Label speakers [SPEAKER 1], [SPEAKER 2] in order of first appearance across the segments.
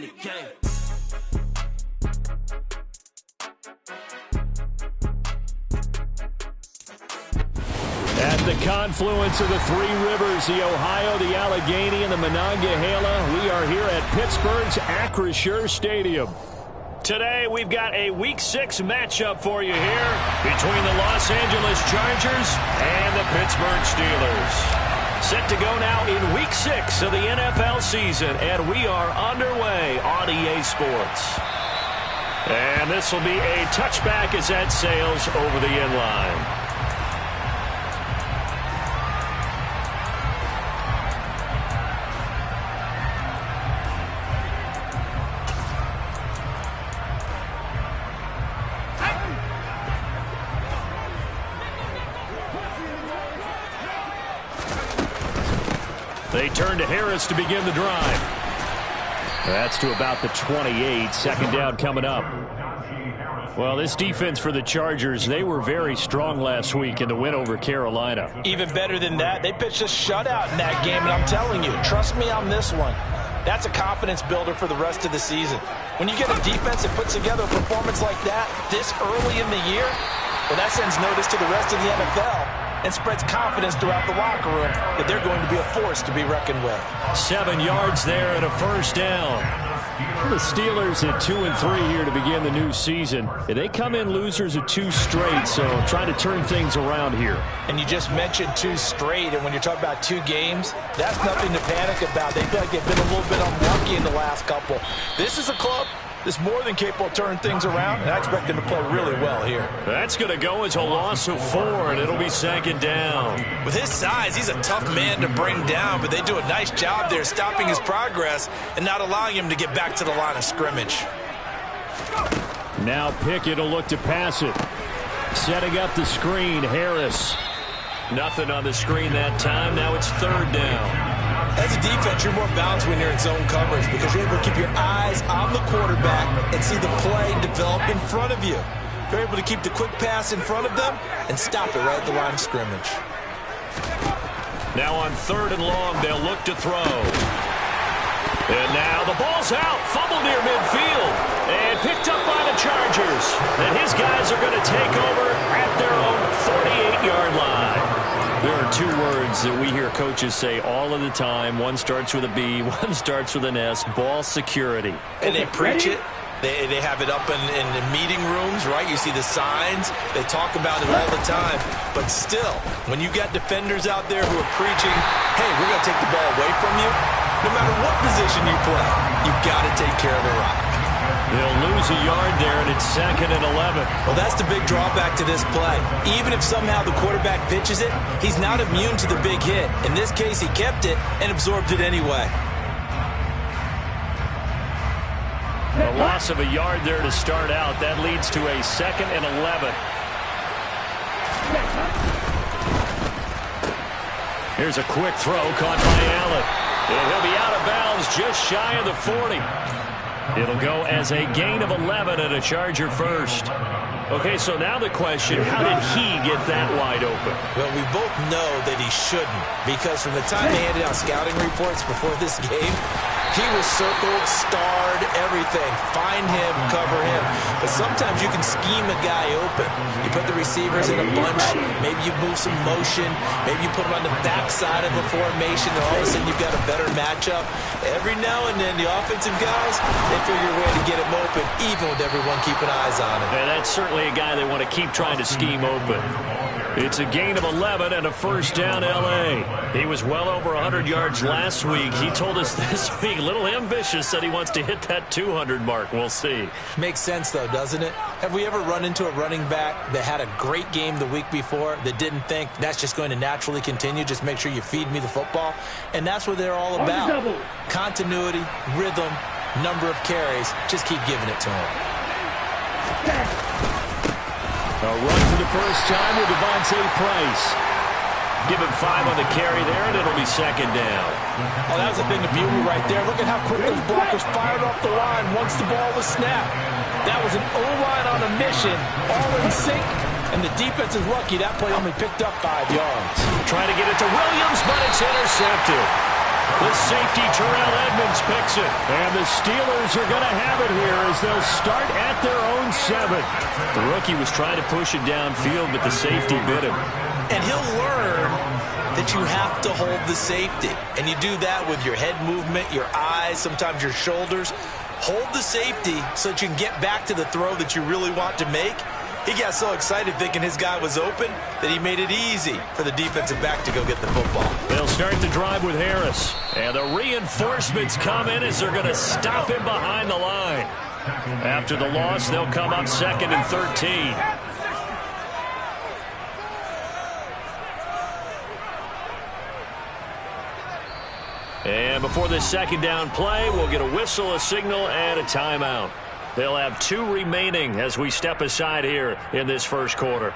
[SPEAKER 1] the game.
[SPEAKER 2] At the confluence of the three rivers, the Ohio, the Allegheny, and the Monongahela, we are here at Pittsburgh's Acrisure Stadium. Today, we've got a Week 6 matchup for you here between the Los Angeles Chargers and the Pittsburgh Steelers. Set to go now in Week 6 of the NFL season, and we are underway on EA Sports. And this will be a touchback as that sails over the end line. They turn to Harris to begin the drive. That's to about the 28. Second down coming up. Well, this defense for the Chargers, they were very strong last week in the win over Carolina.
[SPEAKER 3] Even better than that, they pitched a shutout in that game, and I'm telling you, trust me on this one. That's a confidence builder for the rest of the season. When you get a defense that puts together a performance like that this early in the year, well, that sends notice to the rest of the NFL. And spreads confidence throughout the locker room that they're going to be a force to be reckoned with.
[SPEAKER 2] 7 yards there and a first down. The Steelers at 2-3 here to begin the new season. They come in losers of 2 straight, so trying to turn things around here.
[SPEAKER 3] And you just mentioned 2 straight, and when you're talking about 2 games, that's nothing to panic about. They feel like they've been a little bit unlucky in the last couple. This is a club that's more than capable of turning things around, and I expect them to play really well here.
[SPEAKER 2] That's going to go as a loss of 4, and it'll be second down.
[SPEAKER 3] With his size, he's a tough man to bring down, but they do a nice job there stopping his progress and not allowing him to get back to the line of scrimmage.
[SPEAKER 2] Now Pickett will look to pass it. Setting up the screen, Harris. Nothing on the screen that time. Now it's third down.
[SPEAKER 3] As a defense, you're more balanced when you're in zone coverage because you're able to keep your eyes on the quarterback and see the play develop in front of you. You're able to keep the quick pass in front of them and stop it right at the line of scrimmage.
[SPEAKER 2] Now on third and long, they'll look to throw. And now the ball's out. Fumble near midfield. And picked up by the Chargers. And his guys are going to take over at their own 48-yard line. There are 2 words that we hear coaches say all of the time. One starts with a B, one starts with an S, ball security.
[SPEAKER 3] And they preach it. They have it up in meeting rooms, right? You see the signs. They talk about it all the time. But still, when you got defenders out there who are preaching, hey, we're going to take the ball away from you, no matter what position you play, you've got to take care of the rock.
[SPEAKER 2] They'll lose a yard there, and it's second and 11.
[SPEAKER 3] Well, that's the big drawback to this play. Even if somehow the quarterback pitches it, he's not immune to the big hit. In this case, he kept it and absorbed it anyway.
[SPEAKER 2] A loss of a yard there to start out. That leads to a second and 11. Here's a quick throw caught by Allen. And he'll be out of bounds just shy of the 40. It'll go as a gain of 11 and a Charger first. Okay, so now the question, how did he get that wide open?
[SPEAKER 3] Well, we both know that he shouldn't, because from the time they handed out scouting reports before this game, he was circled, starred, everything. Find him, cover him. But sometimes you can scheme a guy open. You put the receivers in a bunch. Maybe you move some motion. Maybe you put them on the backside of a formation, and all of a sudden you've got a better matchup. Every now and then, the offensive guys, they figure a way to get him open, even with everyone keeping eyes on him.
[SPEAKER 2] And that's certainly a guy they want to keep trying to scheme open. It's a gain of 11 and a first down L.A. He was well over 100 yards last week. He told us this week, a little ambitious, said he wants to hit that 200 mark. We'll see.
[SPEAKER 3] Makes sense, though, doesn't it? Have we ever run into a running back that had a great game the week before that didn't think that's just going to naturally continue? Just make sure you feed me the football. And that's what they're all about. Continuity, rhythm, number of carries. Just keep giving it to him.
[SPEAKER 2] A run for the first time with Devontae Price. Give him 5 on the carry there, and it'll be second down.
[SPEAKER 3] Oh, that was a thing of beauty right there. Look at how quick those blockers fired off the line once the ball was snapped. That was an O-line on a mission, all in sync, and the defense is lucky that play only picked up 5 yards.
[SPEAKER 2] Trying to get it to Williams, but it's intercepted. The safety, Terrell Edmonds, picks it. And the Steelers are going to have it here as they'll start at their own 7. The rookie was trying to push it downfield, but the safety bit him.
[SPEAKER 3] And he'll learn that you have to hold the safety. And you do that with your head movement, your eyes, sometimes your shoulders. Hold the safety so that you can get back to the throw that you really want to make. He got so excited thinking his guy was open that he made it easy for the defensive back to go get the football.
[SPEAKER 2] They'll start the drive with Harris. And the reinforcements come in as they're going to stop him behind the line. After the loss, they'll come up 2nd and 13. And before this second down play, we'll get a whistle, a signal, and a timeout. They'll have 2 remaining as we step aside here in this first quarter.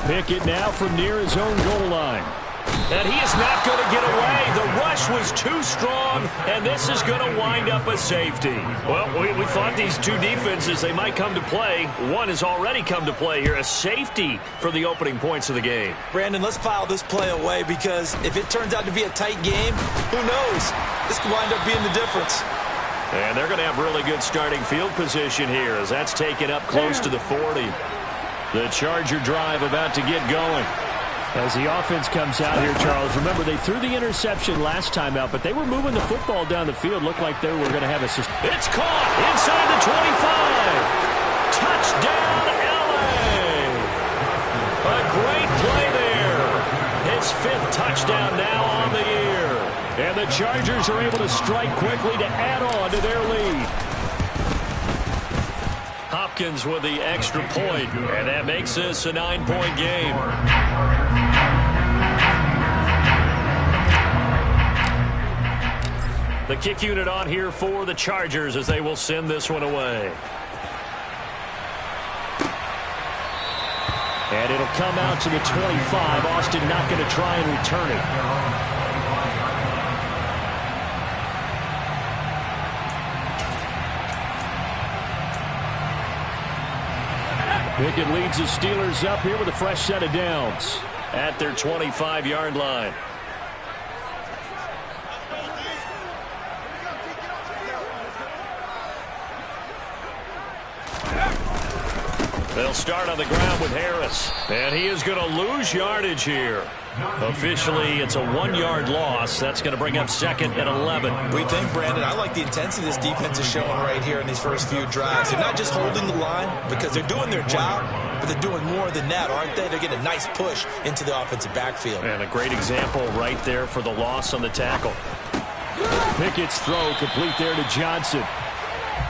[SPEAKER 2] Pickett now from near his own goal line. And he is not going to get away. The rush was too strong, and this is going to wind up a safety. Well, we thought these two defenses, they might come to play. One has already come to play here, a safety for the opening points of the game.
[SPEAKER 3] Brandon, let's file this play away because if it turns out to be a tight game, who knows? This could wind up being the difference.
[SPEAKER 2] And they're going to have really good starting field position here as that's taken up close to the 40. The Charger drive about to get going. As the offense comes out here, Charles, remember they threw the interception last time out, but they were moving the football down the field. Looked like they were going to have a system. It's caught inside the 25. Touchdown, L.A. A great play there. His 5th touchdown now on the year. And the Chargers are able to strike quickly to add on to their lead. Hopkins with the extra point, and that makes this a 9-point game. The kick unit on here for the Chargers as they will send this one away. And it'll come out to the 25. Austin not going to try and return it. Pickett leads the Steelers up here with a fresh set of downs at their 25-yard line. They'll start on the ground with Harris. And he is going to lose yardage here. Officially, it's a 1-yard loss. That's going to bring up 2nd and 11.
[SPEAKER 3] We think, Brandon, I like the intensity this defense is showing right here in these first few drives. They're not just holding the line because they're doing their job, but they're doing more than that, aren't they? They're getting a nice push into the offensive backfield.
[SPEAKER 2] And a great example right there for the loss on the tackle. Pickett's throw complete there to Johnson.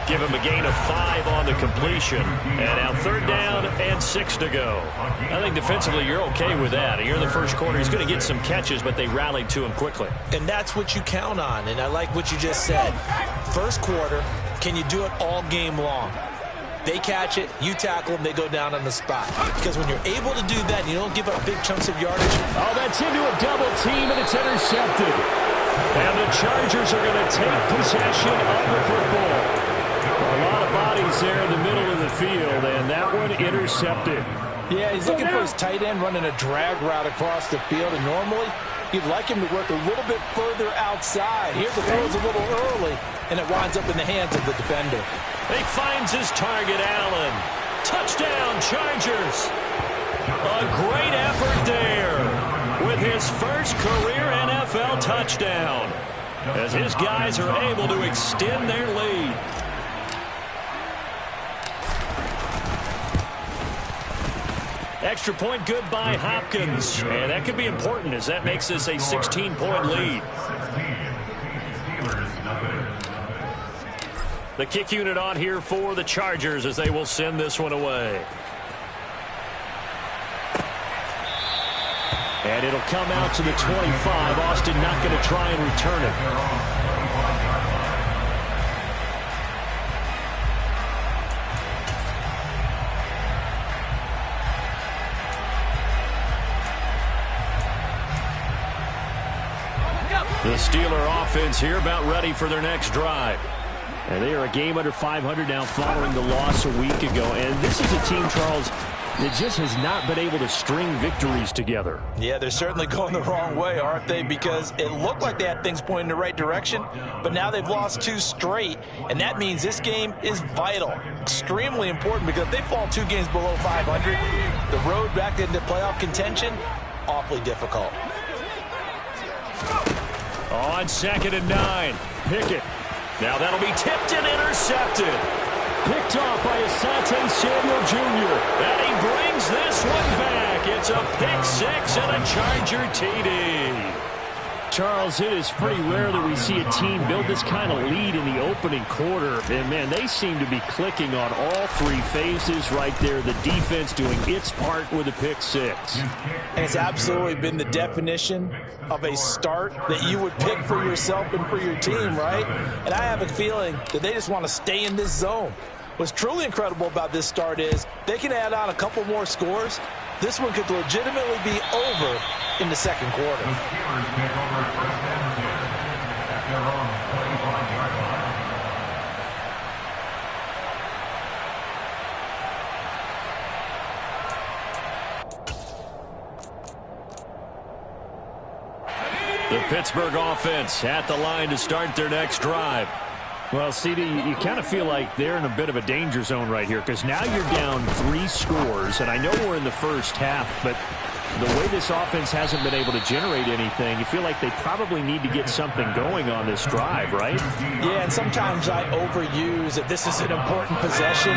[SPEAKER 2] Give him a gain of 5 on the completion. And now 3rd down and 6 to go. I think defensively you're okay with that. Here in the first quarter, he's going to get some catches, but they rallied to him quickly.
[SPEAKER 3] And that's what you count on. And I like what you just said. First quarter, can you do it all game long? They catch it, you tackle them, they go down on the spot. Because when you're able to do that, you don't give up big chunks of yardage.
[SPEAKER 2] Oh, that's into a double team, and it's intercepted. And the Chargers are going to take possession of the football. A lot of bodies there in the middle of the field, and that one intercepted.
[SPEAKER 1] Yeah, he's looking for his tight end running a drag route across the field, and normally you'd like him to work a little bit further outside. Here the throw is a little early, and it winds up in the hands of the defender.
[SPEAKER 2] He finds his target, Allen. Touchdown, Chargers. A great effort there with his first career NFL touchdown as his guys are able to extend their lead. Extra point good by Hopkins. And that could be important as that makes this a 16-point lead. The kick unit on here for the Chargers as they will send this one away. And it'll come out to the 25. Austin not going to try and return it. The Steeler offense here about ready for their next drive. And they are a game under 500 now following the loss a week ago. And this is a team, Charles, that just has not been able to string victories together.
[SPEAKER 1] Yeah, they're certainly going the wrong way, aren't they? Because it looked like they had things pointing in the right direction, but now they've lost 2 straight, and that means this game is vital, extremely important, because if they fall 2 games below 500, the road back into playoff contention, awfully difficult.
[SPEAKER 2] On 2nd and 9, Pickett. Now that'll be tipped and intercepted. Picked off by Asante Samuel Jr. And he brings this one back. It's a pick 6 and a Charger TD. Charles, it is pretty rare that we see a team build this kind of lead in the opening quarter. And, man, they seem to be clicking on all 3 phases right there. The defense doing its part with a pick 6.
[SPEAKER 1] And it's absolutely been the definition of a start that you would pick for yourself and for your team, right? And I have a feeling that they just want to stay in this zone. What's truly incredible about this start is they can add on a couple more scores. This one could legitimately be over in the second quarter.
[SPEAKER 2] The Pittsburgh offense at the line to start their next drive. Well, CD, you kind of feel like they're in a bit of a danger zone right here because now you're down 3 scores, and I know we're in the first half, but the way this offense hasn't been able to generate anything, you feel like they probably need to get something going on this drive, right?
[SPEAKER 1] Yeah, and sometimes I overuse that this is an important possession,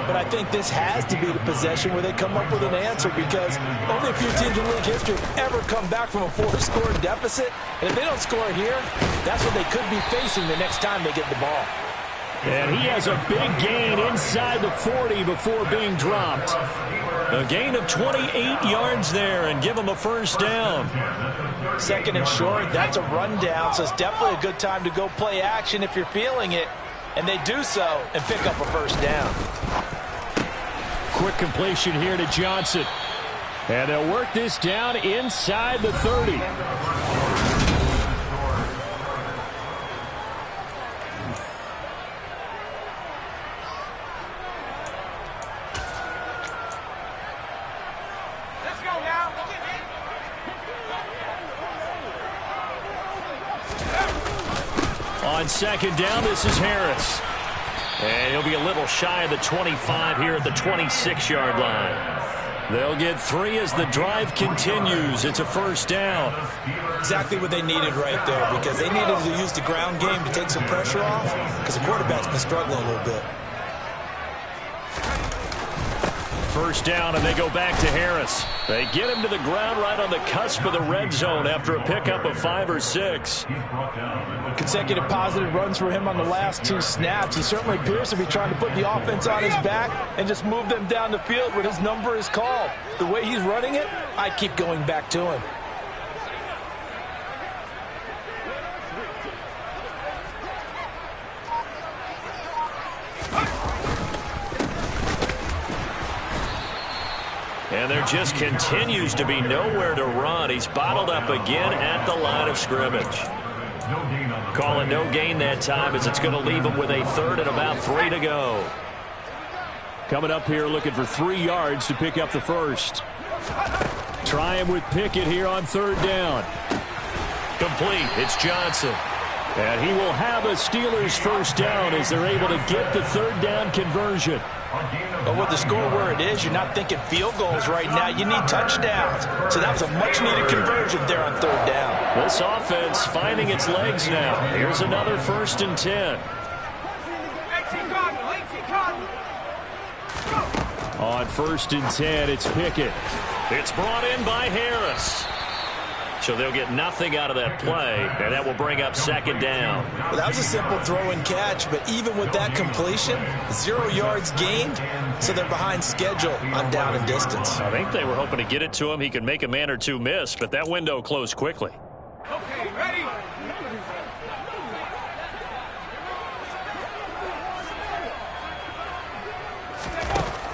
[SPEAKER 1] but I think this has to be the possession where they come up with an answer because only a few teams in league history have ever come back from a 4-score deficit, and if they don't score here, that's what they could be facing the next time they get the ball.
[SPEAKER 2] And he has a big gain inside the 40 before being dropped. A gain of 28 yards there and give him a first down.
[SPEAKER 1] 2nd and short, that's a rundown, so it's definitely a good time to go play action if you're feeling it. And they do so and pick up a first down.
[SPEAKER 2] Quick completion here to Johnson. And they'll work this down inside the 30. On 2nd down, this is Harris. And he'll be a little shy of the 25 here at the 26-yard line. They'll get 3 as the drive continues. It's a first down.
[SPEAKER 3] Exactly what they needed right there because they needed to use the ground game to take some pressure off because the quarterback's been struggling a little bit.
[SPEAKER 2] First down, and they go back to Harris. They get him to the ground right on the cusp of the red zone after a pickup of 5 or 6.
[SPEAKER 1] Consecutive positive runs for him on the last 2 snaps. He certainly appears to be trying to put the offense on his back and just move them down the field when his number is called. The way he's running it, I keep going back to him.
[SPEAKER 2] And there just continues to be nowhere to run. He's bottled up again at the line of scrimmage. Call it no gain that time as it's going to leave him with a 3rd and about 3 to go. Coming up here looking for 3 yards to pick up the first. Try him with Pickett here on 3rd down. Complete. It's Johnson. And he will have a Steelers first down as they're able to get the 3rd down conversion.
[SPEAKER 1] But with the score where it is, you're not thinking field goals right now. You need touchdowns. So that was a much-needed conversion there on 3rd down.
[SPEAKER 2] This offense finding its legs now. Here's another 1st and 10. On 1st and 10, it's Pickett. It's brought in by Harris. So they'll get nothing out of that play, and that will bring up second down.
[SPEAKER 1] Well, that was a simple throw and catch, but even with that completion, 0 yards gained, so they're behind schedule on down and distance.
[SPEAKER 2] I think they were hoping to get it to him. He could make a man or two miss, but that window closed quickly.
[SPEAKER 4] Okay, ready?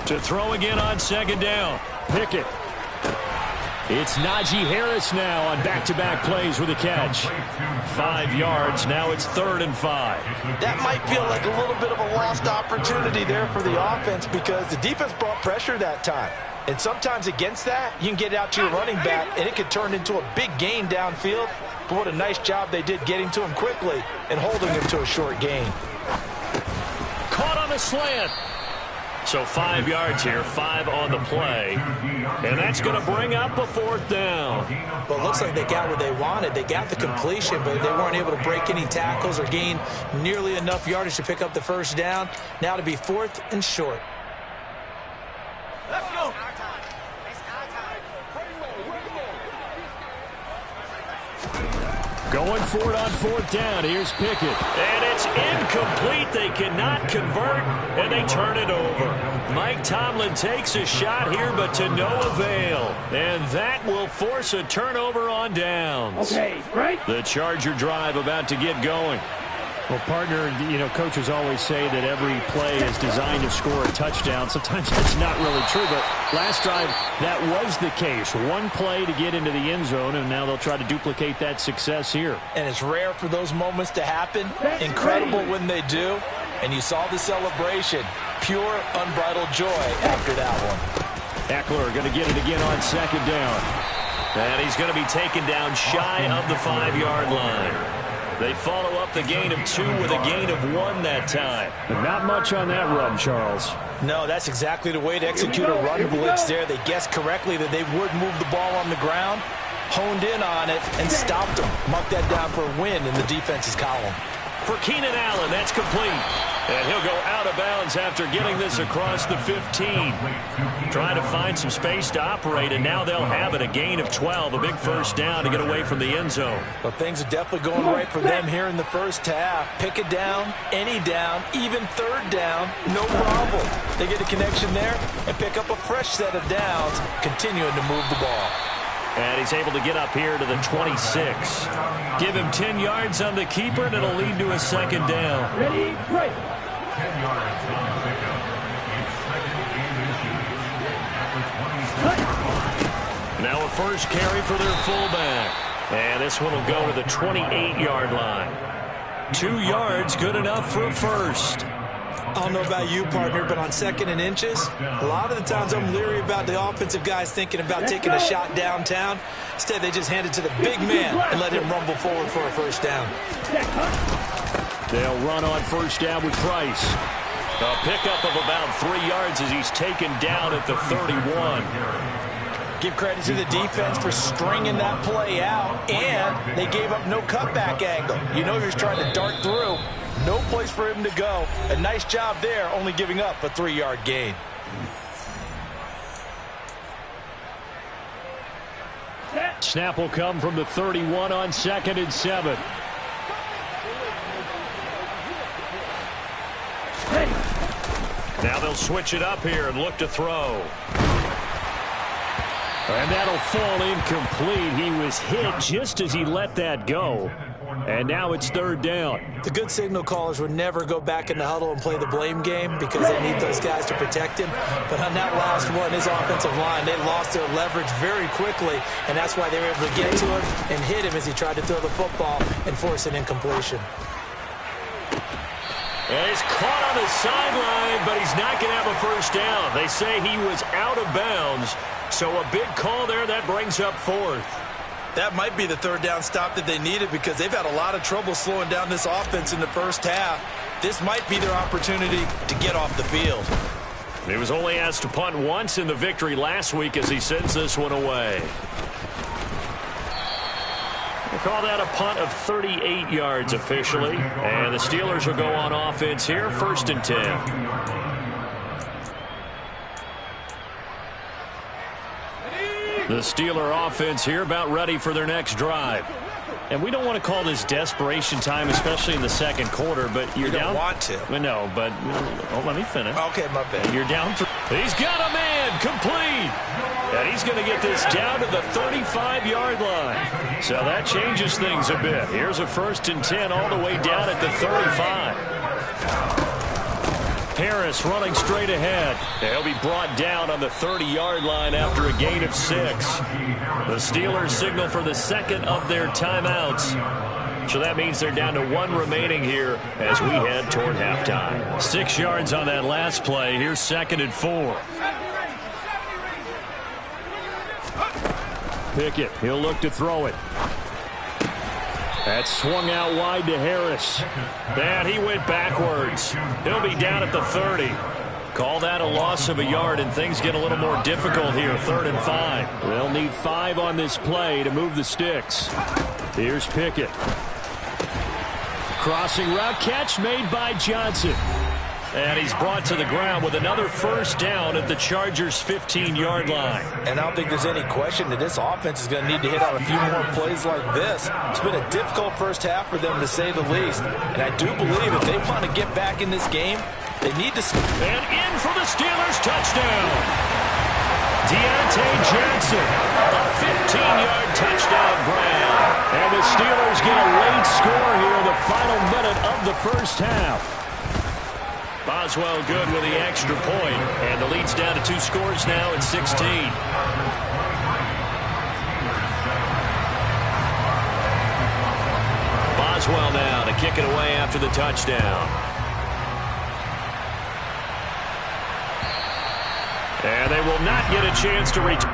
[SPEAKER 2] To throw again on second down. Pickett. It's Najee Harris now on back-to-back plays with a catch. 5 yards. Now it's 3rd and 5.
[SPEAKER 1] That might feel like a little bit of a lost opportunity there for the offense because the defense brought pressure that time. And sometimes against that, you can get it out to your running back, and it could turn into a big gain downfield. But what a nice job they did getting to him quickly and holding him to a short gain.
[SPEAKER 2] Caught on the slant. So 5 yards here, 5 on the play. And that's going to bring up a 4th down.
[SPEAKER 1] Well, it looks like they got what they wanted. They got the completion, but they weren't able to break any tackles or gain nearly enough yardage to pick up the first down. Now to be 4th and short.
[SPEAKER 4] Let's go.
[SPEAKER 2] Going for it on 4th down. Here's Pickett. And it's incomplete. They cannot convert, and they turn it over. Mike Tomlin takes a shot here, but to no avail. And that will force a turnover on downs.
[SPEAKER 4] Okay, right.
[SPEAKER 2] The Charger drive about to get going.
[SPEAKER 5] Well, partner, you know, coaches always say that every play is designed to score a touchdown. Sometimes that's not really true, but last drive, that was the case. One play to get into the end zone, and now they'll try to duplicate that success here.
[SPEAKER 1] And it's rare for those moments to happen. Incredible when they do. And you saw the celebration. Pure, unbridled joy after that one.
[SPEAKER 2] Eckler going to get it again on second down. And he's going to be taken down shy of the 5-yard line. They follow up the gain of 2 with a gain of 1 that time.
[SPEAKER 5] But not much on that run, Charles.
[SPEAKER 1] No, that's exactly the way to execute a run blitz there. They guessed correctly that they would move the ball on the ground, honed in on it, and stopped them. Mark that down for a win in the defense's column.
[SPEAKER 2] For Keenan Allen, that's complete. And he'll go out of bounds after getting this across the 15. Trying to find some space to operate, and now they'll have it. A gain of 12, a big first down to get away from the end zone.
[SPEAKER 1] Well, things are definitely going right for them here in the first half. Pick it down, any down, even 3rd down, no problem. They get a connection there and pick up a fresh set of downs, continuing to move the ball.
[SPEAKER 2] And he's able to get up here to the 26. Give him 10 yards on the keeper, and it'll lead to a second down.
[SPEAKER 4] Ready, right.
[SPEAKER 6] 10 yards on the pickup. It's second and inches at the 26.
[SPEAKER 2] Now a first carry for their fullback. And this one will go to the 28-yard line. 2 yards, good enough for a first.
[SPEAKER 1] I don't know about you, partner, but on 2nd and inches, a lot of the times I'm leery about the offensive guys thinking about taking a shot downtown. Instead, they just hand it to the big man and let him rumble forward for a first down.
[SPEAKER 2] They'll run on first down with Price. A pickup of about 3 yards as he's taken down at the 31.
[SPEAKER 1] Give credit to the defense for stringing that play out, and they gave up no cutback angle. You know he was trying to dart through. No place for him to go. A nice job there, only giving up a 3-yard gain.
[SPEAKER 2] Snap will come from the 31 on 2nd and 7. Now they'll switch it up here and look to throw. And that'll fall incomplete. He was hit just as he let that go. And now it's 3rd down.
[SPEAKER 1] The good signal callers would never go back in the huddle and play the blame game because they need those guys to protect him. But on that last one, his offensive line, they lost their leverage very quickly, and that's why they were able to get to him and hit him as he tried to throw the football and force an incompletion.
[SPEAKER 2] And he's caught on the sideline, but he's not going to have a first down. They say he was out of bounds, so a big call there that brings up 4th.
[SPEAKER 1] That might be the 3rd down stop that they needed because they've had a lot of trouble slowing down this offense in the first half. This might be their opportunity to get off the field.
[SPEAKER 2] He was only asked to punt once in the victory last week as he sends this one away. We'll call that a punt of 38 yards officially. And the Steelers will go on offense here, 1st and 10. The Steeler offense here about ready for their next drive. And we don't want to call this desperation time, especially in the second quarter, but you're down.
[SPEAKER 3] You don't want to.
[SPEAKER 2] No, but let me finish.
[SPEAKER 3] Okay, my bad.
[SPEAKER 2] You're down. He's got a man complete. And he's going to get this down to the 35-yard line. So that changes things a bit. Here's a 1st and 10 all the way down at the 35. Harris running straight ahead. They'll be brought down on the 30-yard line after a gain of 6. The Steelers signal for the second of their timeouts. So that means they're down to 1 remaining here as we head toward halftime. 6 yards on that last play. Here's 2nd and 4. Pickett, he'll look to throw it. That swung out wide to Harris. And he went backwards. He'll be down at the 30. Call that a loss of a yard, and things get a little more difficult here. 3rd and 5. They'll need 5 on this play to move the sticks. Here's Pickett. Crossing route catch made by Johnson. And he's brought to the ground with another 1st down at the Chargers' 15-yard line.
[SPEAKER 3] And I don't think there's any question that this offense is going to need to hit on a few more plays like this. It's been a difficult first half for them, to say the least. And I do believe if they want to get back in this game, they need to...
[SPEAKER 2] And in for the Steelers' touchdown. Deontay Johnson, a 15-yard touchdown grab. And the Steelers get a late score here in the final minute of the first half. Boswell good with the extra point, and the lead's down to 2 scores now at 16. Boswell now to kick it away after the touchdown. And they will not get a chance to reach.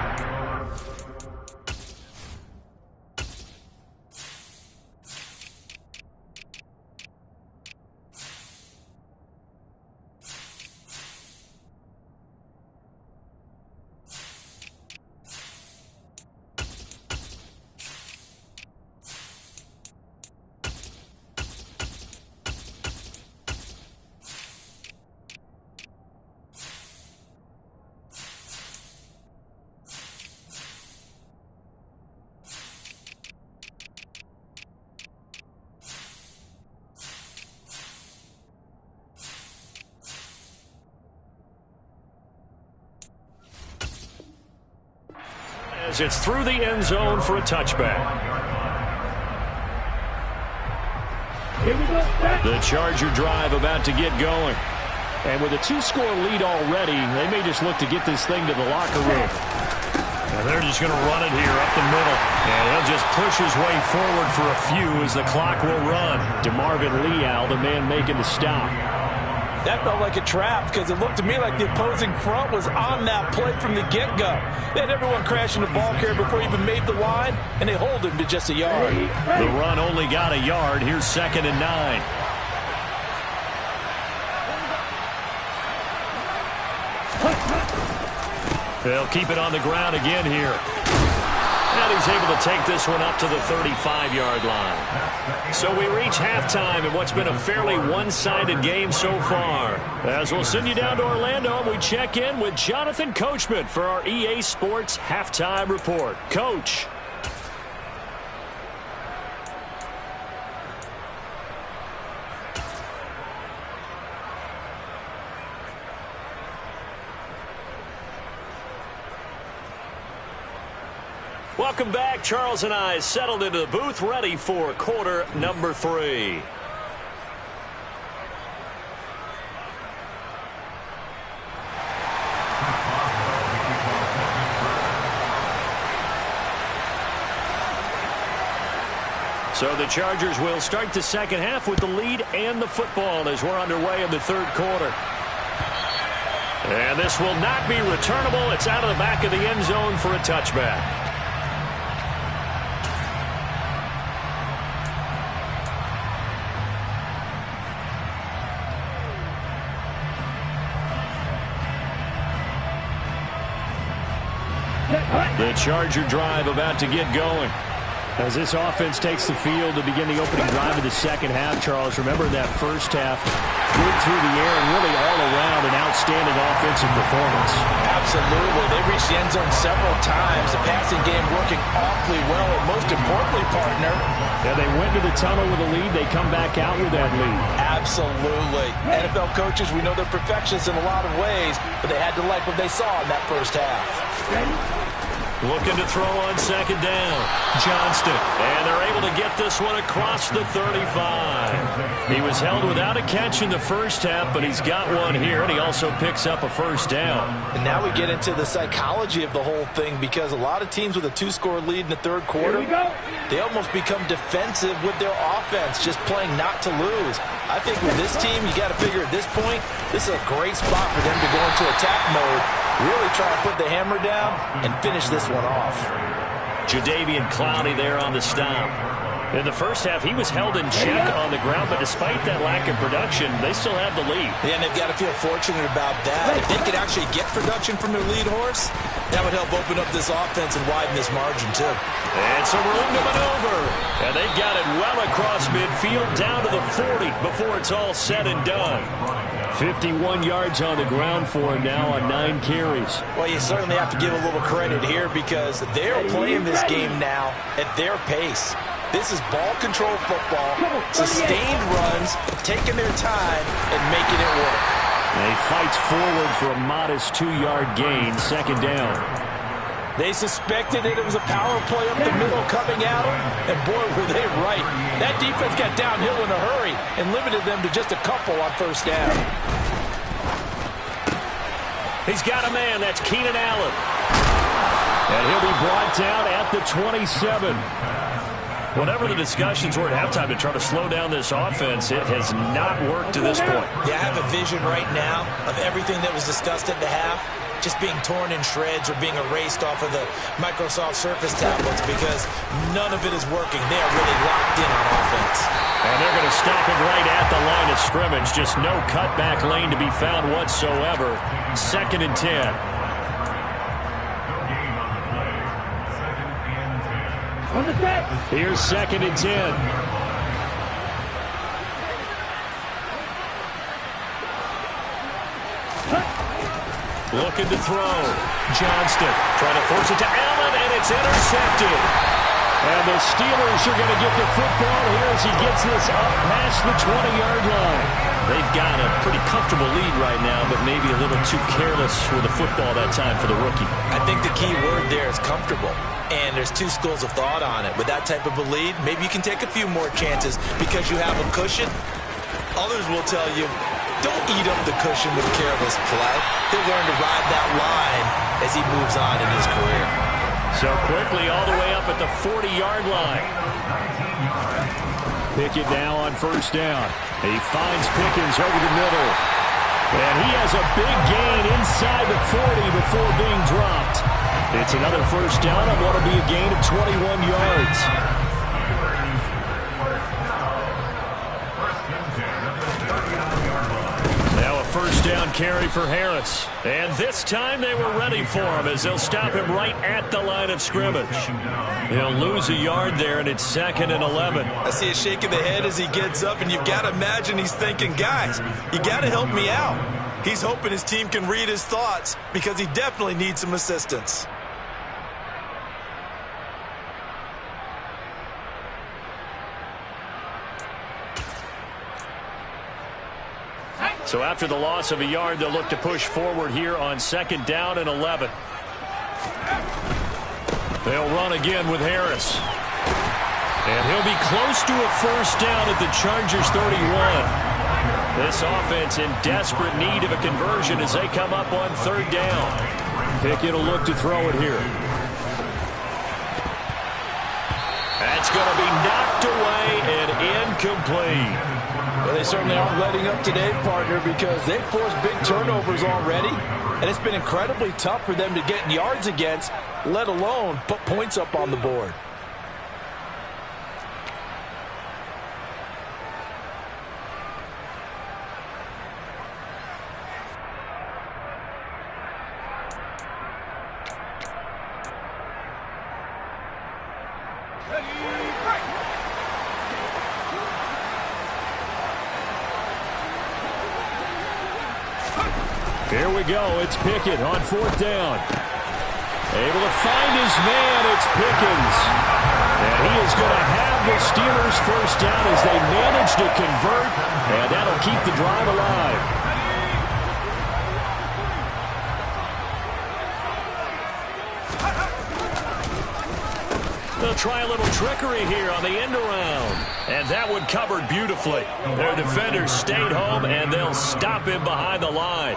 [SPEAKER 2] It's through the end zone for a touchback. The Charger drive about to get going. And with a 2-score lead already, they may just look to get this thing to the locker room. And they're just going to run it here up the middle. And he'll just push his way forward for a few as the clock will run. DeMarvin Leal, the man making the stop.
[SPEAKER 1] That felt like a trap because it looked to me like the opposing front was on that play from the get-go. They had everyone crashing the ball carrier before he even made the line, and they hold him to just a yard.
[SPEAKER 2] The run only got a yard. Here's 2nd and 9. They'll keep it on the ground again here. And he's able to take this one up to the 35-yard line. So we reach halftime in what's been a fairly one-sided game so far. As we'll send you down to Orlando, and we check in with Jonathan Coachman for our EA Sports Halftime Report. Coach. Welcome back. Charles and I settled into the booth, ready for quarter number 3. So the Chargers will start the second half with the lead and the football as we're underway in the third quarter. And this will not be returnable. It's out of the back of the end zone for a touchback. The Charger drive about to get going.
[SPEAKER 5] As this offense takes the field to begin the opening drive of the second half, Charles, remember that first half, good through the air and really all around an outstanding offensive performance.
[SPEAKER 1] Absolutely. They reached the end zone several times. The passing game working awfully well, and most importantly, partner.
[SPEAKER 5] Yeah, they went to the tunnel with a lead. They come back out with that lead.
[SPEAKER 1] Absolutely. NFL coaches, we know they're perfectionists in a lot of ways, but they had to like what they saw in that first half.
[SPEAKER 2] Looking to throw on second down. Johnston. And they're able to get this one across the 35. He was held without a catch in the first half, but he's got one here, and he also picks up a first down.
[SPEAKER 1] And now we get into the psychology of the whole thing, because a lot of teams with a 2-score lead in the third quarter, they almost become defensive with their offense, just playing not to lose. I think with this team, you got to figure at this point, this is a great spot for them to go into attack mode, really try to put the hammer down and finish this one off.
[SPEAKER 2] Jadeveon Clowney there on the stop.
[SPEAKER 5] In the first half, he was held in check on the ground, but despite that lack of production, they still have the lead.
[SPEAKER 1] Yeah, and they've got to feel fortunate about that. If they could actually get production from their lead horse, that would help open up this offense and widen this margin, too.
[SPEAKER 2] And some room to maneuver. And they've got it well across midfield, down to the 40 before it's all said and done.
[SPEAKER 5] 51 yards on the ground for him now on 9 carries.
[SPEAKER 1] Well, you certainly have to give a little credit here, because they're playing this game now at their pace. This is ball control football, sustained runs, taking their time and making it work.
[SPEAKER 5] And he fights forward for a modest 2-yard gain, second down.
[SPEAKER 1] They suspected it was a power play up the middle coming at them, and boy, were they right. That defense got downhill in a hurry and limited them to just a couple on first down.
[SPEAKER 2] He's got a man. That's Keenan Allen.
[SPEAKER 5] And he'll be brought down at the 27. Whatever the discussions were at halftime to try to slow down this offense, it has not worked to this point.
[SPEAKER 3] Yeah, I have a vision right now of everything that was discussed at the half just being torn in shreds or being erased off of the Microsoft Surface tablets, because none of it is working. They are really locked in on offense.
[SPEAKER 2] And they're going to stop him right at the line of scrimmage. Just no cutback lane to be found whatsoever. 2nd and 10.
[SPEAKER 5] Here's 2nd and 10.
[SPEAKER 2] Looking to throw. Johnston trying to force it to Allen, and it's intercepted.
[SPEAKER 5] And the Steelers are going to get the football here as he gets this up past the 20-yard line.
[SPEAKER 2] They've got a pretty comfortable lead right now, but maybe a little too careless with the football that time for the rookie.
[SPEAKER 3] I think the key word there is comfortable. And there's two schools of thought on it. With that type of a lead, maybe you can take a few more chances because you have a cushion. Others will tell you, don't eat up the cushion with careless play. He'll learn to ride that line as he moves on in his career.
[SPEAKER 2] So quickly all the way up at the 40-yard line.
[SPEAKER 5] Pickett now on first down. He finds Pickens over the middle. And he has a big gain inside the 40 before being dropped. It's another first down on what will be a gain of 21 yards.
[SPEAKER 2] Now a first down carry for Harris. And this time they were ready for him as they'll stop him right at the line of scrimmage. He'll lose a yard there, and it's 2nd and 11.
[SPEAKER 3] I see a shake of the head as he gets up, and you've got to imagine he's thinking, guys, you got to help me out. He's hoping his team can read his thoughts because he definitely needs some assistance.
[SPEAKER 2] So after the loss of a yard, they'll look to push forward here on 2nd down and 11. They'll run again with Harris. And he'll be close to a first down at the Chargers 31. This offense in desperate need of a conversion as they come up on 3rd down.
[SPEAKER 5] Pickett will look to throw it here.
[SPEAKER 2] That's going to be knocked away and incomplete.
[SPEAKER 1] Well, they certainly aren't letting up today, partner, because they've forced big turnovers already, and it's been incredibly tough for them to get yards against, let alone put points up on the board.
[SPEAKER 2] Here we go. It's Pickett on 4th down. Able to find his man. It's Pickens. And he is going to have the Steelers first down as they manage to convert. And that'll keep the drive alive. They'll try a little trickery here on the end around. And that one covered beautifully. Their defenders stayed home, and they'll stop him behind the line.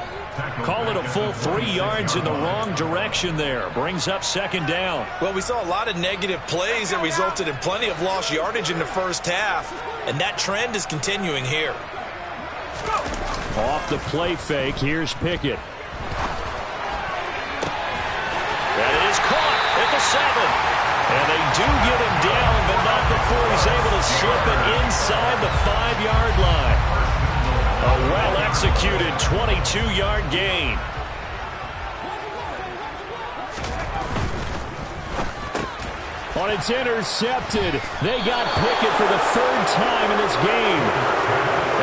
[SPEAKER 2] Call it a full 3 yards in the wrong direction there. Brings up 2nd down.
[SPEAKER 3] Well, we saw a lot of negative plays that resulted in plenty of lost yardage in the first half, and that trend is continuing here.
[SPEAKER 2] Off the play fake, here's Pickett. That is caught at the 7. And they do get him down, but not before he's able to slip it inside the 5-yard line. A well-executed 22-yard gain. On it's intercepted. They got Pickett for the 3rd time in this game.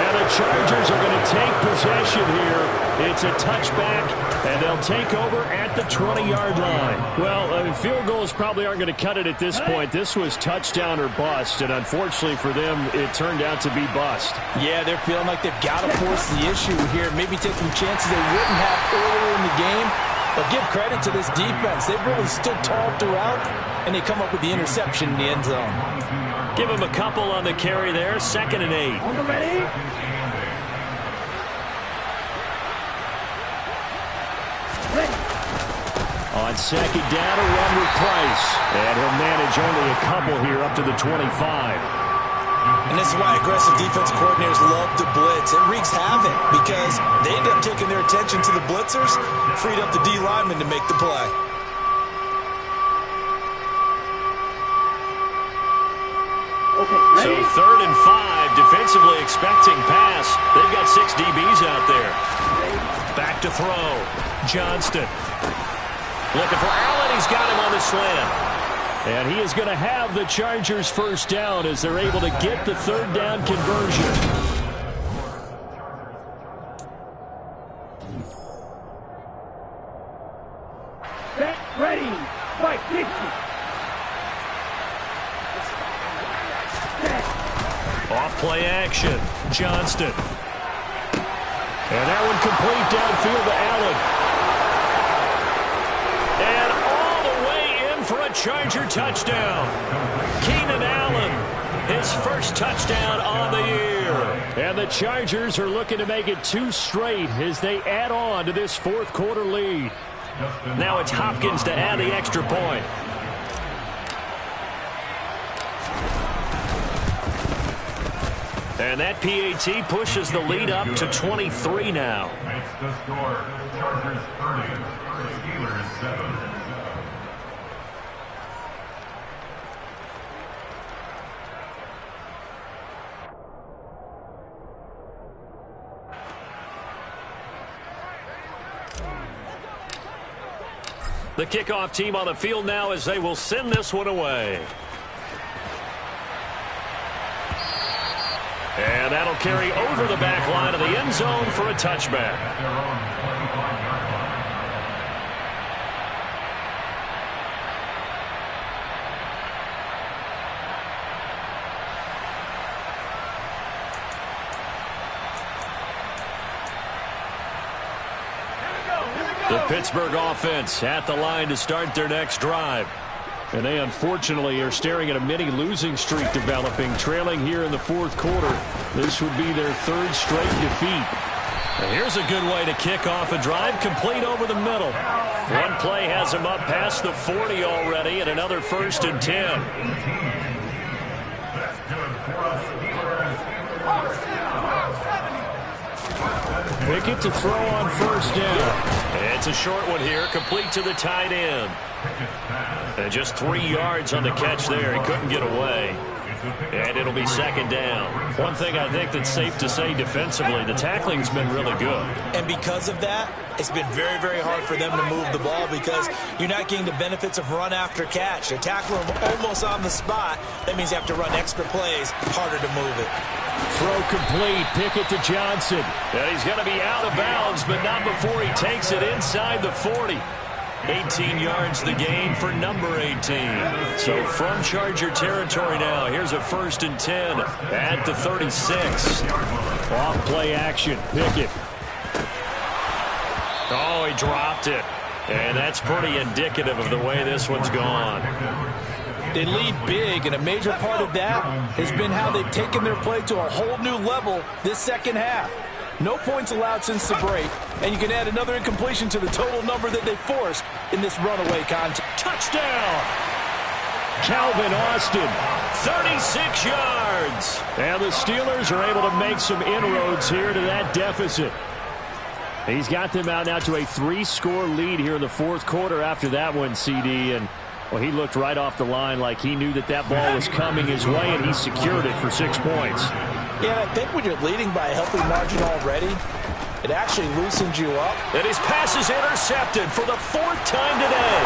[SPEAKER 2] And the Chargers are going to take possession here. It's a touchback, and they'll take over at the 20-yard line. Well, field goals probably aren't going to cut it at this point. This was touchdown or bust, and unfortunately for them, it turned out to be bust.
[SPEAKER 1] Yeah, they're feeling like they've got to force the issue here. Maybe take some chances they wouldn't have earlier in the game. But give credit to this defense. They've really stood tall throughout, and they come up with the interception in the end zone.
[SPEAKER 2] Give him a couple on the carry there. 2nd and 8. On 2nd down, a run with Price. And he'll manage only a couple here up to the 25.
[SPEAKER 3] And this is why aggressive defensive coordinators love to blitz. It wreaks havoc because they end up taking their attention to the blitzers, freed up the D lineman to make the play.
[SPEAKER 2] So 3rd and 5, defensively expecting pass. They've got 6 DBs out there. Back to throw. Johnston. Looking for Allen. He's got him on the slant. And he is going to have the Chargers first down as they're able to get the 3rd down conversion.
[SPEAKER 4] Set, ready, fight, 50.
[SPEAKER 2] Off play action. Johnston. And that one complete downfield to Allen. And all the way in for a Charger touchdown. Keenan Allen, his first touchdown on the year. And the Chargers are looking to make it 2 straight as they add on to this 4th quarter lead. Now it's Hopkins to add the extra point. And that PAT pushes the lead up to 23 now.
[SPEAKER 6] Makes the score Chargers 30, Steelers 7.
[SPEAKER 2] The kickoff team on the field now as they will send this one away. And that'll carry over the back line of the end zone for a touchback. The Pittsburgh offense at the line to start their next drive. And they unfortunately are staring at a mini losing streak developing, trailing here in the 4th quarter. This would be their 3rd straight defeat. And here's a good way to kick off a drive, complete over the middle. One play has them up past the 40 already, and another 1st and 10. Pickett to throw on 1st down. It's a short one here, complete to the tight end. And just 3 yards on the catch there. He couldn't get away. And it'll be second down. One thing I think that's safe to say defensively, the tackling's been really good.
[SPEAKER 3] And because of that, it's been very, very hard for them to move the ball because you're not getting the benefits of run after catch. They're tackling them almost on the spot. That means you have to run extra plays, harder to move it.
[SPEAKER 2] Throw complete. Pickett to Johnson. And he's going to be out of bounds, but not before he takes it inside the 40. 18 yards the gain for number 18. So from Charger territory now, here's a 1st and 10 at the 36. Off play action. Pickett. Oh, he dropped it. And that's pretty indicative of the way this one's gone.
[SPEAKER 1] They lead big, and a major part of that has been how they've taken their play to a whole new level this second half. No points allowed since the break, and you can add another incompletion to the total number that they forced in this runaway contest.
[SPEAKER 2] Touchdown! Calvin Austin, 36 yards. And the Steelers are able to make some inroads here to that deficit. He's got them out now to a 3-score lead here in the fourth quarter after that one, CD. And, well, he looked right off the line like he knew that that ball was coming his way, and he secured it for 6 points.
[SPEAKER 1] Yeah, I think when you're leading by a healthy margin already, it actually loosens you up.
[SPEAKER 2] And his pass is intercepted for the 4th time today.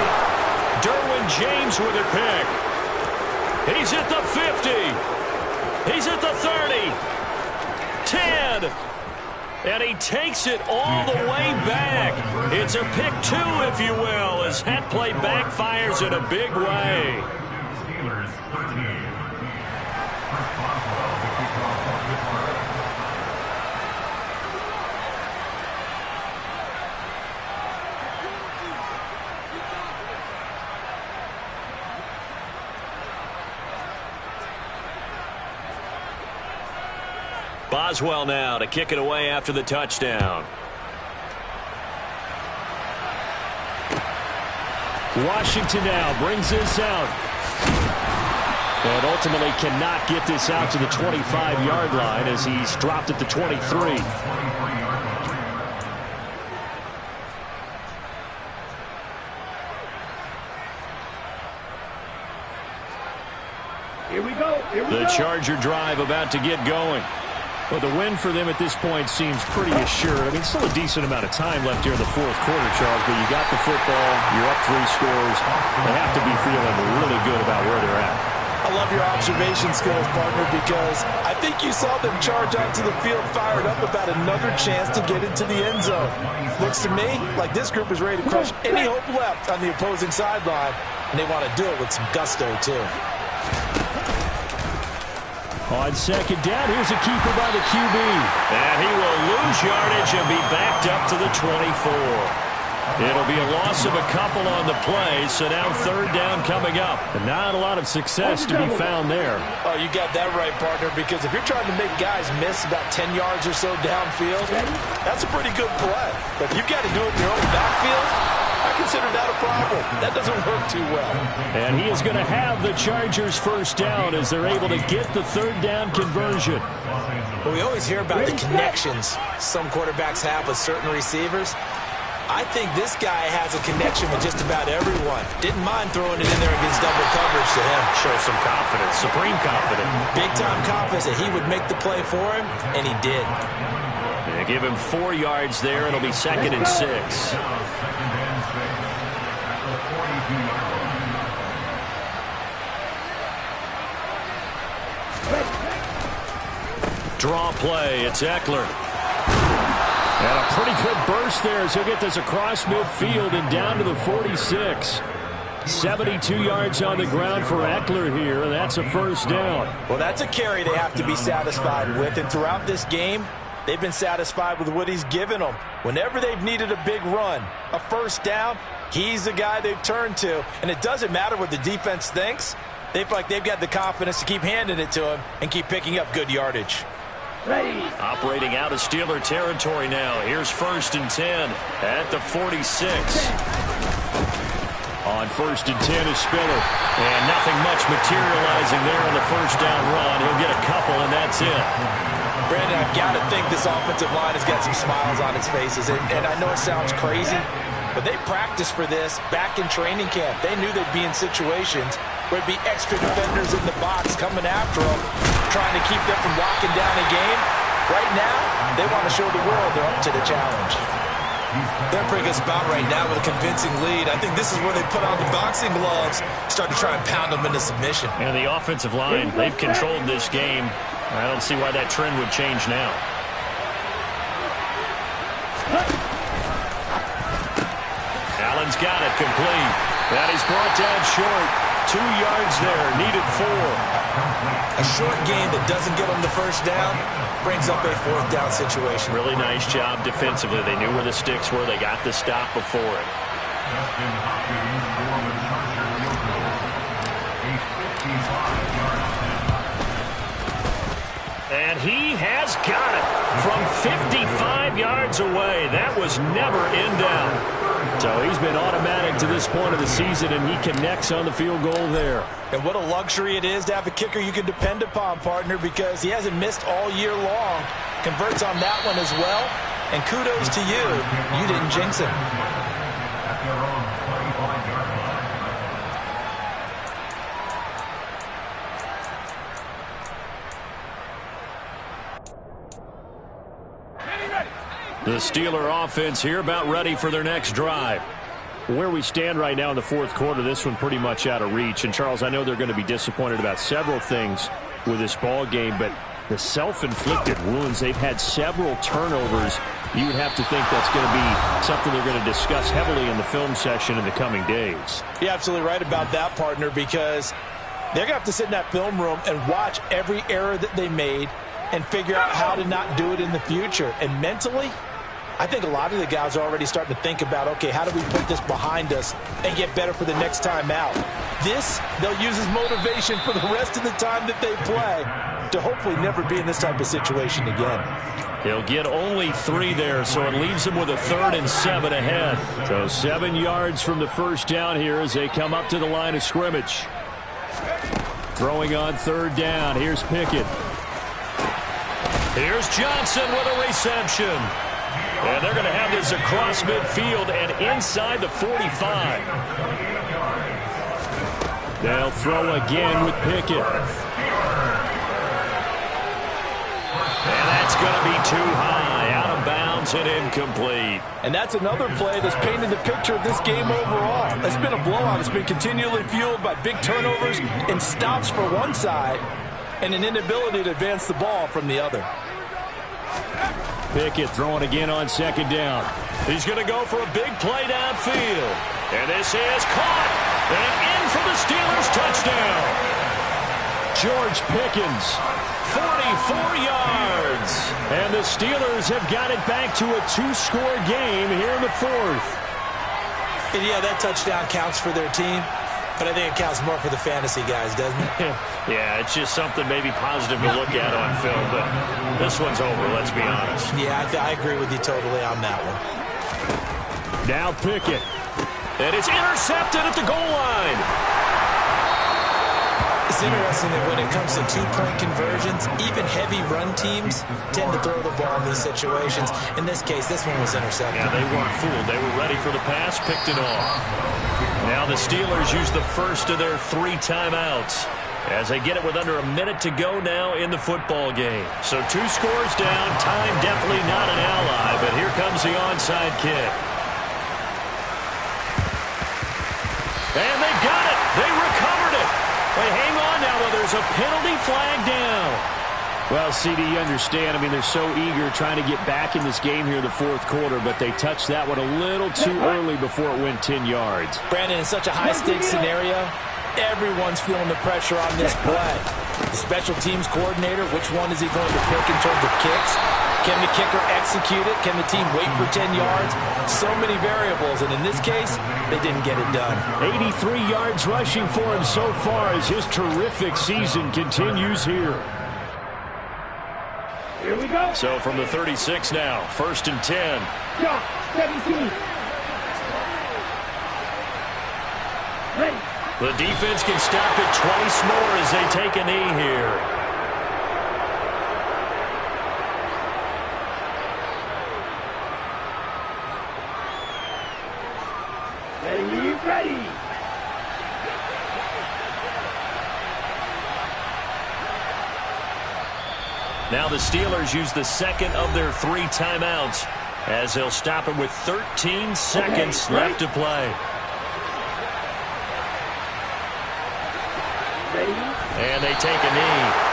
[SPEAKER 2] Derwin James with a pick. He's at the 50. He's at the 30. 10. And he takes it all the way back. It's a pick 2, if you will, as that play backfires in a big way.
[SPEAKER 6] Steelers 13.
[SPEAKER 2] Boswell now to kick it away after the touchdown. Washington now brings this out. And ultimately cannot get this out to the 25-yard line as he's dropped at the 23.
[SPEAKER 4] Here we go.
[SPEAKER 2] The Charger drive about to get going. Well, the win for them at this point seems pretty assured. I mean, still a decent amount of time left here in the fourth quarter, Charles, but you got the football, you're up 3 scores. They have to be feeling really good about where they're at.
[SPEAKER 1] I love your observation skills, partner, because I think you saw them charge onto the field fired up about another chance to get into the end zone. Looks to me like this group is ready to crush any hope left on the opposing sideline, and they want to do it with some gusto, too.
[SPEAKER 2] On second down, here's a keeper by the QB. And he will lose yardage and be backed up to the 24. It'll be a loss of a couple on the play, so now 3rd down coming up. And not a lot of success to be found there.
[SPEAKER 1] Oh, you got that right, partner, because if you're trying to make guys miss about 10 yards or so downfield, that's a pretty good play. But if you've got to do it in your own backfield, I consider that a problem. That doesn't work too well.
[SPEAKER 2] And he is going to have the Chargers 1st down as they're able to get the 3rd down conversion.
[SPEAKER 3] Well, we always hear about the connections some quarterbacks have with certain receivers. I think this guy has a connection with just about everyone. Didn't mind throwing it in there against double coverage to him.
[SPEAKER 2] Show some confidence, supreme confidence.
[SPEAKER 3] Big-time confidence that he would make the play for him, and he did.
[SPEAKER 2] They give him 4 yards there. It'll be 2nd and 6. Draw play. It's Eckler. And a pretty good burst there as he'll get this across midfield and down to the 46. 72 yards on the ground for Eckler here, and that's a 1st down.
[SPEAKER 1] Well, that's a carry they have to be satisfied with, and throughout this game, they've been satisfied with what he's given them. Whenever they've needed a big run, a 1st down, he's the guy they've turned to. And it doesn't matter what the defense thinks. They feel like they've got the confidence to keep handing it to him and keep picking up good yardage.
[SPEAKER 4] Ready.
[SPEAKER 2] Operating out of Steeler territory now. Here's 1st and 10 at the 46. On 1st and 10 is Spiller. And nothing much materializing there on the 1st down run. He'll get a couple, and that's it.
[SPEAKER 1] Brandon, I've got to think this offensive line has got some smiles on its faces. And I know it sounds crazy, But they practiced for this back in training camp. They knew they'd be in situations where it'd be extra defenders in the box coming after them, trying to keep them from locking down a game. Right now, they want to show the world they're up to the challenge.
[SPEAKER 3] They're a pretty good spot right now with a convincing lead. I think this is where they put on the boxing gloves, start to try and pound them into submission.
[SPEAKER 5] And the offensive line, they've controlled this game. I don't see why that trend would change now. Allen's got it complete. That is brought down short. 2 yards there, needed 4.
[SPEAKER 3] A short game that doesn't get them the first down brings up a 4th down situation.
[SPEAKER 5] Really nice job defensively. They knew where the sticks were. They got the stop before it. And he has got it from 55 yards away. That was never in down. So he's been automatic to this point of the season, and he connects on the field goal there.
[SPEAKER 1] And what a luxury it is to have a kicker you can depend upon, partner, because he hasn't missed all year long. Converts on that one as well. And kudos to you. You didn't jinx him.
[SPEAKER 5] The Steeler offense here about ready for their next drive. Where we stand right now in the 4th quarter, this one pretty much out of reach. And, Charles, I know they're going to be disappointed about several things with this ball game, but the self-inflicted wounds, they've had several turnovers. You would have to think that's going to be something they're going to discuss heavily in the film session in the coming days.
[SPEAKER 1] You're absolutely right about that, partner, because they're going to have to sit in that film room and watch every error that they made and figure out how to not do it in the future. And mentally, I think a lot of the guys are already starting to think about, okay, how do we put this behind us and get better for the next time out? This, they'll use as motivation for the rest of the time that they play to hopefully never be in this type of situation again.
[SPEAKER 5] He'll get only 3 there, so it leaves him with a 3rd and 7 ahead. So 7 yards from the first down here as they come up to the line of scrimmage. Throwing on 3rd down. Here's Pickett. Here's Johnson with a reception. And they're going to have this across midfield and inside the 45. They'll throw again with Pickett. And that's going to be too high, out of bounds and incomplete.
[SPEAKER 1] And that's another play that's painted the picture of this game overall. It's been a blowout. It's been continually fueled by big turnovers and stops for one side and an inability to advance the ball from the other.
[SPEAKER 5] Pickett throwing again on 2nd down. He's going to go for a big play downfield. And this is caught. And in for the Steelers touchdown. George Pickens, 44 yards. And the Steelers have got it back to a 2-score game here in the 4th.
[SPEAKER 3] And yeah, that touchdown counts for their team. But I think it counts more for the fantasy guys, doesn't it?
[SPEAKER 5] Yeah, it's just something maybe positive to look at on film, but this one's over, let's be honest.
[SPEAKER 3] Yeah, I agree with you totally on that one.
[SPEAKER 5] Now Pickett. And it's intercepted at the goal line.
[SPEAKER 3] It's interesting that when it comes to 2-point conversions, even heavy run teams tend to throw the ball in these situations. In this case, this one was intercepted.
[SPEAKER 5] Yeah, they weren't fooled. They were ready for the pass, picked it off. Now the Steelers use the first of their 3 timeouts as they get it with under a minute to go now in the football game. So 2 scores down, time definitely not an ally, but here comes the onside kick. And they got it. They recovered it. They hang on now, though. There's a penalty flag down. Well, CD, you understand. I mean, they're so eager trying to get back in this game here in the 4th quarter, but they touched that one a little too early before it went 10 yards.
[SPEAKER 1] Brandon, in such a high-stakes scenario, everyone's feeling the pressure on this play. The special teams coordinator, which one is he going to pick in terms of kicks? Can the kicker execute it? Can the team wait for 10 yards? So many variables, and in this case, they didn't get it done.
[SPEAKER 5] 83 yards rushing for him so far as his terrific season continues here.
[SPEAKER 4] Here we go.
[SPEAKER 5] So from the 36 now, 1st and 10.
[SPEAKER 4] Shot, 17. Ready.
[SPEAKER 5] The defense can stop it twice more as they take a knee here.
[SPEAKER 2] Now the Steelers use the second of their 3 timeouts as they'll stop it with 13 seconds left to play. And they take a knee.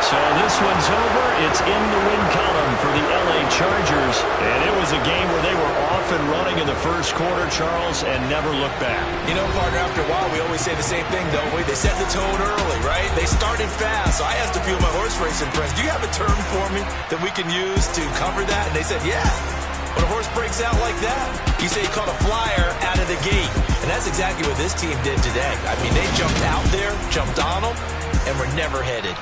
[SPEAKER 2] So this one's over. It's in the win column for the LA Chargers. And it was a game where they were off and running in the first quarter, Charles, and never looked back.
[SPEAKER 3] You know, partner, after a while, we always say the same thing, don't we? They set the tone early, right? They started fast. So I asked a few of my horse racing friends, do you have a term for me that we can use to cover that? And they said, yeah. When a horse breaks out like that, you say he caught a flyer out of the gate. And that's exactly what this team did today. I mean, they jumped out there, jumped on them, and were never headed.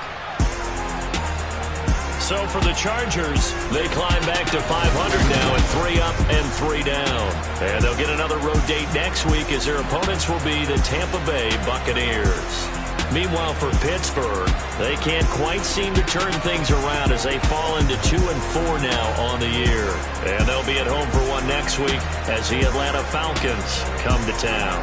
[SPEAKER 2] So for the Chargers, they climb back to 500 now at 3 up and 3 down. And they'll get another road date next week as their opponents will be the Tampa Bay Buccaneers. Meanwhile, for Pittsburgh, they can't quite seem to turn things around as they fall into 2-4 now on the year. And they'll be at home for one next week as the Atlanta Falcons come to town.